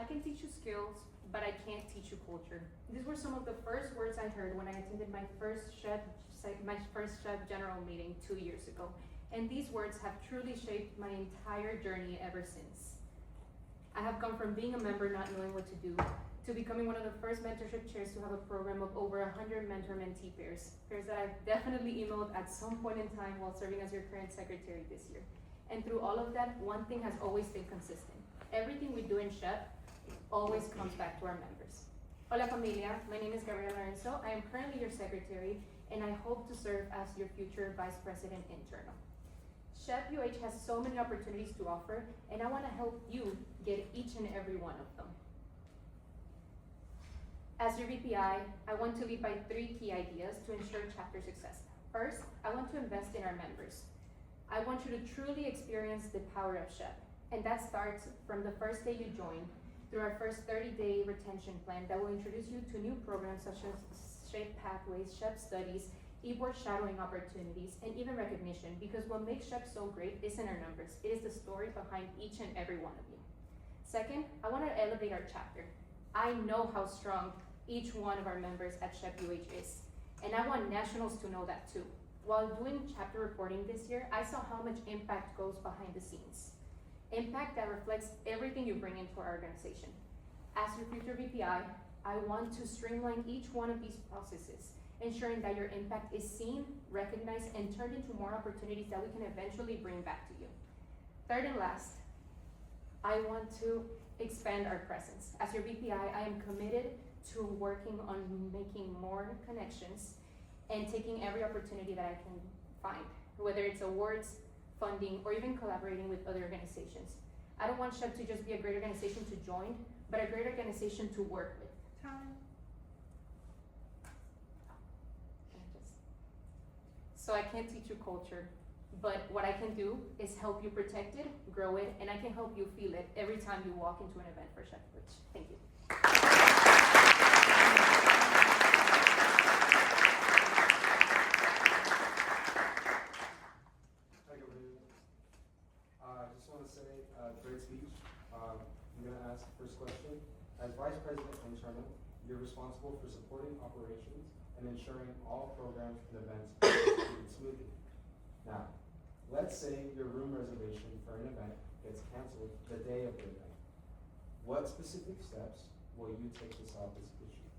can teach you skills, but I can't teach you culture. These were some of the first words I heard when I attended my first SHPE general meeting 2 years ago. And these words have truly shaped my entire journey ever since. I have gone from being a member not knowing what to do, to becoming one of the first mentorship chairs to have a program of over 100 mentor-mentee pairs that I've definitely emailed at some point in time while serving as your current secretary this year. And through all of that, one thing has always been consistent. Everything we do in SHPE always comes back to our members. Hola familia, my name is Gabriela Lorenzo. I am currently your secretary, and I hope to serve as your future vice president internal. SHPE-UH has so many opportunities to offer, and I want to help you get each and every one of them. As your VPI, I want to lead by 3 key ideas to ensure chapter success. First, I want to invest in our members. I want you to truly experience the power of SHPE, and that starts from the first day you join, through our first 30-day retention plan that will introduce you to new programs such as SHPE Pathways, SHPE Studies, e-board shadowing opportunities, and even recognition, because what makes SHPE so great isn't our numbers, it is the story behind each and every one of you. Second, I want to elevate our chapter. I know how strong each one of our members at SHPE-UH is, and I want nationals to know that too. While doing chapter reporting this year, I saw how much impact goes behind the scenes. Impact that reflects everything you bring into our organization. As your future VPI, I want to streamline each one of these processes, ensuring that your impact is seen, recognized, and turned into more opportunities that we can eventually bring back to you. Third and last, I want to expand our presence. As your VPI, I am committed to working on making more connections and taking every opportunity that I can find, whether it's awards, funding, or even collaborating with other organizations. I don't want SHPE to just be a great organization to join, but a great organization to work with. So I can't teach you culture, but what I can do is help you protect it, grow it, and I can help you feel it every time you walk into an event for SHPE-UH. Thank you. I just want to say, great speech. I'm going to ask the first question. As Vice President Internal, you're responsible for supporting operations and ensuring all programs and events proceed smoothly. Now, let's say your room reservation for an event gets canceled the day of the event. What specific steps will you take to solve this issue?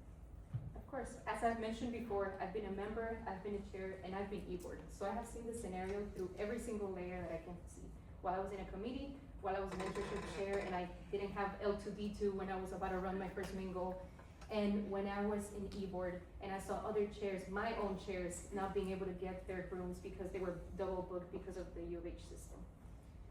Of course, as I've mentioned before, I've been a member, I've been a chair, and I've been e-board. So I have seen the scenario through every single layer that I can see. While I was in a committee, while I was mentorship chair, and I didn't have L2D2 when I was about to run my first mingle, and when I was in e-board and I saw other chairs, my own chairs, not being able to get their rooms because they were double booked because of the U of H system.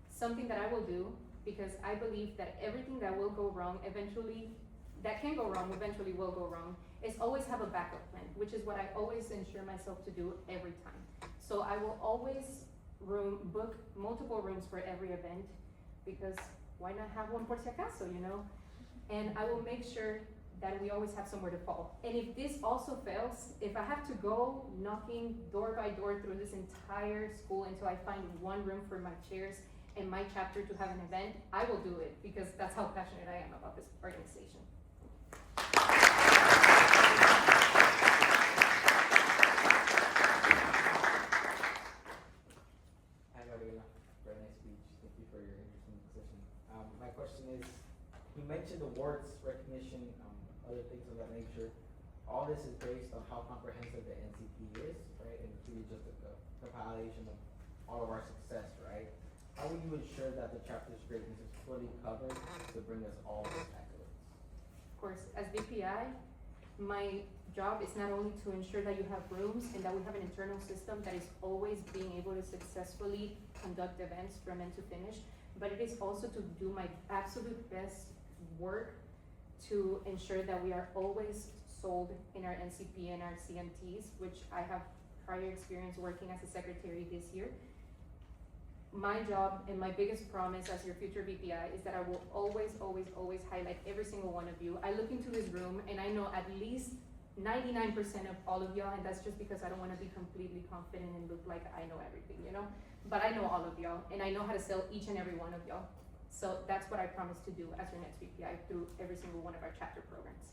Something that I will do, because I believe that everything that will go wrong eventually, that can go wrong, eventually will go wrong, is always have a backup plan, which is what I always ensure myself to do every time. So I will always book multiple rooms for every event, because why not have one por si acaso, you know? And I will make sure that we always have somewhere to fall. And if this also fails, if I have to go knocking door by door through this entire school until I find one room for my chairs and my chapter to have an event, I will do it, because that's how passionate I am about this organization. Hi, Gabriela. Very nice speech. Thank you for your interesting position. My question is, you mentioned awards, recognition, other things of that nature. All this is based on how comprehensive the NCP is, right? And it's really just a compilation of all of our success, right? How will you ensure that the chapter's greatness is fully covered to bring us all those accolades? Of course, as VPI, my job is not only to ensure that you have rooms and that we have an internal system that is always being able to successfully conduct events from end to finish, but it is also to do my absolute best work to ensure that we are always sold in our NCP and our CMTs, which I have prior experience working as a secretary this year. My job and my biggest promise as your future VPI is that I will always, always, always highlight every single one of you. I look into this room and I know at least 99% of all of y'all, and that's just because I don't want to be completely confident and look like I know everything, you know? But I know all of y'all, and I know how to sell each and every one of y'all. So that's what I promise to do as your next VPI through every single one of our chapter programs.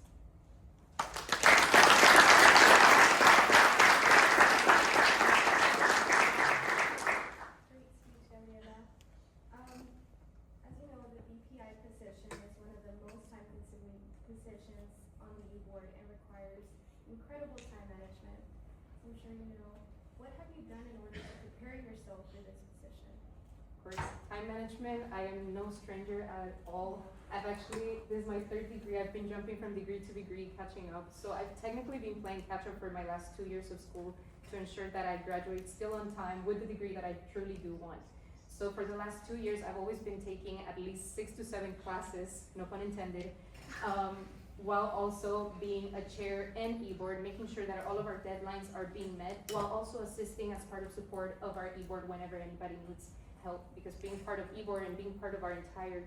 Great speech, Gabriela. As you know, the BPI position is one of the most time-consuming positions on the board and requires incredible time management. So I'm sure you know, what have you done in order to prepare yourself for this position? Of course, time management, I am no stranger at all. This is my third degree. I've been jumping from degree to degree, catching up. So I've technically been playing catch up for my last 2 years of school to ensure that I graduate still on time with the degree that I truly do want. So for the last 2 years, I've always been taking at least 6 to 7 classes, no pun intended, while also being a chair and e-board, making sure that all of our deadlines are being met, while also assisting as part of support of our e-board whenever anybody needs help. Because being part of e-board and being part of our entire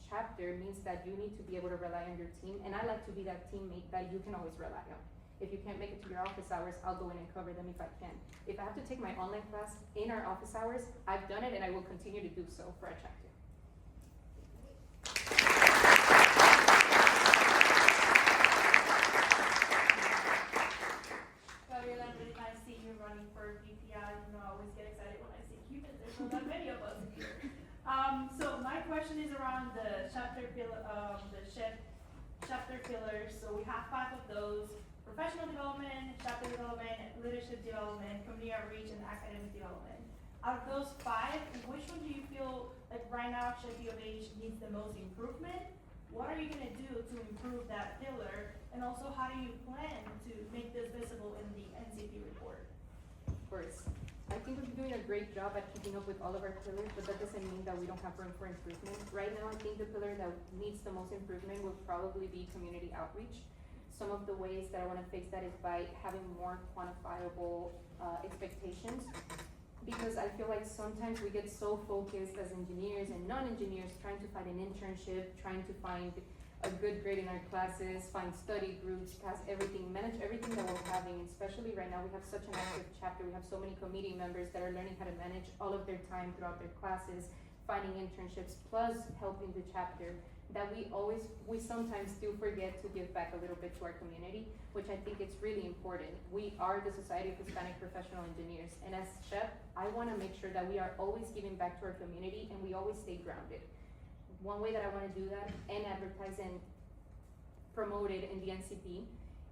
chapter means that you need to be able to rely on your team, and I like to be that teammate that you can always rely on. If you can't make it to your office hours, I'll go in and cover them if I can. If I have to take my online class in our office hours, I've done it and I will continue to do so for our chapter. Gabriela, really nice seeing you running for VPI. You know, I always get excited when I see Cubans. There's not that many of us here. So my question is around the chapter pillar, chapter pillars. So we have 5 of those: professional development, chapter development, leadership development, community outreach, and academic development. Out of those 5, which one do you feel like right now SHPE-UH needs the most improvement? What are you gonna do to improve that pillar? And also, how do you plan to make this visible in the NCP report? Of course. I think we're doing a great job at keeping up with all of our pillars, but that doesn't mean that we don't have room for improvement. Right now, I think the pillar that needs the most improvement will probably be community outreach. Some of the ways that I wanna fix that is by having more quantifiable expectations. Because I feel like sometimes we get so focused as engineers and non-engineers trying to find an internship, trying to find a good grade in our classes, find study groups, pass everything, manage everything that we're having. Especially right now, we have such an active chapter. We have so many committee members that are learning how to manage all of their time throughout their classes, finding internships, plus helping the chapter, that we sometimes do forget to give back a little bit to our community, which I think it's really important. We are the Society of Hispanic Professional Engineers, and as SHPE, I wanna make sure that we are always giving back to our community and we always stay grounded. One way that I wanna do that and advertise and promote it in the NCP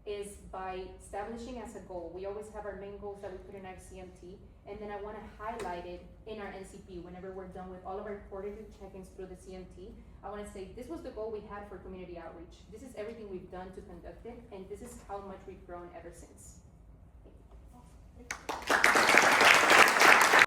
is by establishing as a goal. We always have our main goals that we put in our CMT, and then I wanna highlight it in our NCP whenever we're done with all of our quarterly check-ins through the CMT. I wanna say, this was the goal we had for community outreach. This is everything we've done to conduct it, and this is how much we've grown ever since.